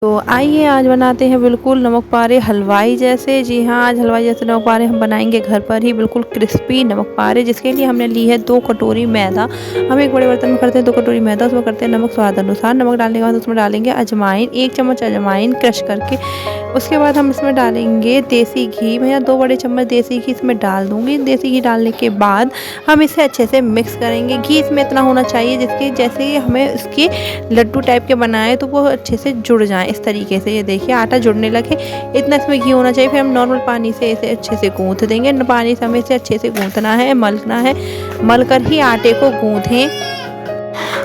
तो आइए आज बनाते हैं बिल्कुल नमक पारे हलवाई जैसे। जी हाँ, आज हलवाई जैसे नमक पारे हम बनाएंगे घर पर ही, बिल्कुल क्रिस्पी नमक पारे। जिसके लिए हमने ली है 2 कटोरी मैदा। हम एक बड़े बर्तन में करते हैं 2 कटोरी मैदा, उसमें करते हैं नमक स्वाद अनुसार। नमक डालने के बाद उसमें डालेंगे अजवाइन, 1 चम्मच अजवाइन क्रश करके। उसके बाद हम इसमें डालेंगे देसी घी। मैं यहाँ 2 बड़े चम्मच देसी घी इसमें डाल दूँगी। देसी घी डालने के बाद हम इसे अच्छे से मिक्स करेंगे। घी इसमें इतना होना चाहिए जिसके जैसे ही हमें इसके लड्डू टाइप के बनाए तो वो अच्छे से जुड़ जाएँ इस तरीके से। ये देखिए आटा जुड़ने लगे, इतना इसमें घी होना चाहिए। फिर हम नॉर्मल पानी से इसे अच्छे से गूँथ देंगे। पानी से हमें इसे अच्छे से गूँथना है, मलना है। मल कर ही आटे को गूँथें।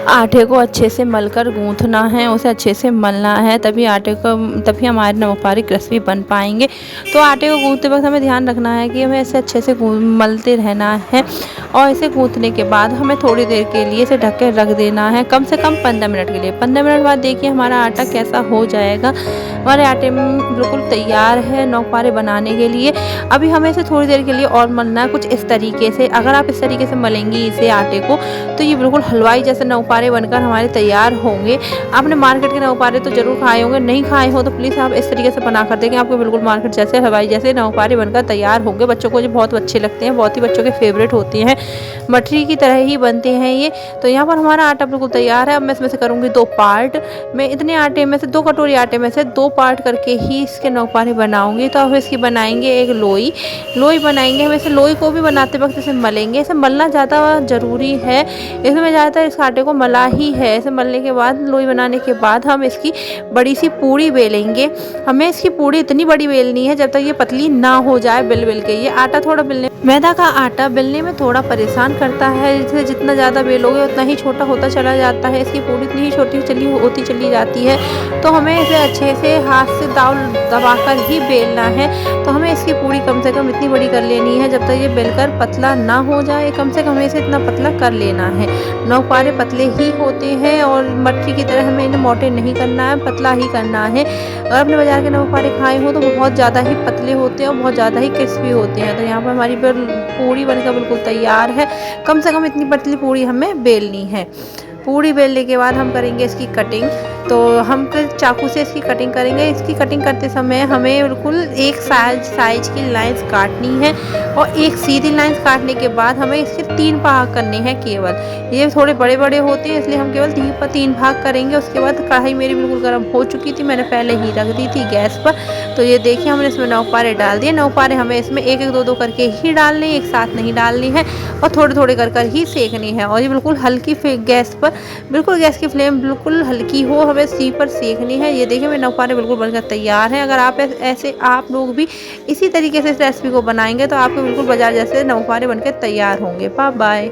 आटे को अच्छे से मलकर गूँथना है, उसे अच्छे से मलना है, तभी हमारे नमक पारे क्रिस्पी बन पाएंगे। तो आटे को गूँथते वक्त हमें ध्यान रखना है कि हमें इसे अच्छे से मलते रहना है। और इसे गूँथने के बाद हमें थोड़ी देर के लिए इसे ढक के रख देना है, कम से कम 15 मिनट के लिए। 15 मिनट बाद देखिए हमारा आटा कैसा हो जाएगा। हमारे आटे में बिल्कुल तैयार है नमक पारे बनाने के लिए। अभी हमें इसे थोड़ी देर के लिए और मलना है, कुछ इस तरीके से। अगर आप इस तरीके से मलेंगी इसे आटे को तो ये बिल्कुल हलवाई जैसे नमक पारे बनकर हमारे तैयार होंगे। आपने मार्केट के नमक पारे तो ज़रूर खाए होंगे, नहीं खाए हो तो प्लीज़ आप इस तरीके से बना कर देखें, आपको बिल्कुल मार्केट जैसे हलवाई जैसे नमक पारे बनकर तैयार होंगे। बच्चों को ये बहुत अच्छे लगते हैं, बहुत ही बच्चों के फेवरेट होते हैं, मठरी की तरह ही बनते हैं ये। तो यहाँ पर हमारा आटा बिल्कुल तैयार है। अब मैं इसमें से करूँगी 2 पार्ट। मैं इतने आटे में से 2 कटोरी आटे में से 2 पार्ट करके ही इसके नमक पारे बनाऊँगी। तो अब इसकी बनाएंगे एक लोई बनाएंगे। हम इसे लोई को भी बनाते वक्त इसे मलेंगे। इसे मलना ज़्यादा ज़रूरी है, इसमें मैं ज़्यादातर इस आटे को मला ही है। इसे मलने के बाद लोई बनाने के बाद हम इसकी बड़ी सी पूड़ी बेलेंगे। हमें इसकी पूड़ी इतनी बड़ी बेलनी है जब तक ये पतली ना हो जाए बेल के। ये आटा थोड़ा बेलने मैदा का आटा बेलने में थोड़ा परेशान करता है, इसे जितना ज़्यादा बेलोगे उतना ही छोटा होता चला जाता है। इसकी पूड़ी इतनी ही छोटी होती चली जाती है। तो हमें इसे अच्छे से हाथ से दबाकर ही बेलना है। तो हमें इसकी पूड़ी कम से कम इतनी बड़ी कर लेनी है जब तक ये बेलकर पतला ना हो जाए। कम से कम हमें इसे इतना पतला कर लेना है। नमक पारे पतले ही होते हैं और मट्ठी की तरह हमें इन्हें मोटे नहीं करना है, पतला ही करना है। अगर आपने बाजार के नमक पारे खाए हो तो बहुत ज़्यादा ही पतले होते हैं और बहुत ज़्यादा ही क्रिस्पी होते हैं। तो यहाँ पर हमारी पूड़ी बनकर बिल्कुल तैयार है। कम से कम इतनी पतली पूड़ी हमें बेलनी है। पूड़ी बेलने के बाद हम करेंगे इसकी कटिंग। तो हम चाकू से इसकी कटिंग करेंगे। इसकी कटिंग करते समय हमें बिल्कुल एक साइज की लाइंस काटनी है और एक सीधी लाइंस काटने के बाद हमें इसके 3 भाग करने हैं केवल। ये थोड़े बड़े बड़े होते हैं इसलिए हम केवल 3 भाग करेंगे। उसके बाद कढ़ाई मेरी बिल्कुल गर्म हो चुकी थी, मैंने पहले ही रख दी थी गैस पर। तो ये देखिए हमने इसमें नमक पारे डाल दिए। नमक पारे हमें इसमें 1-1 2-2 करके ही डालने, एक साथ नहीं डालनी है और थोड़े थोड़े कर ही सेकनी है। और ये बिल्कुल हल्की गैस पर, बिल्कुल गैस की फ्लेम बिल्कुल हल्की हो, हमें सी पर सेकनी है। ये देखिए मेरे नमक पारे बिल्कुल बनकर तैयार हैं। अगर आप ऐसे आप लोग भी इसी तरीके से इस रेसिपी को बनाएंगे तो आपको बिल्कुल बाजार जैसे नमक पारे बनकर तैयार होंगे। Bye bye.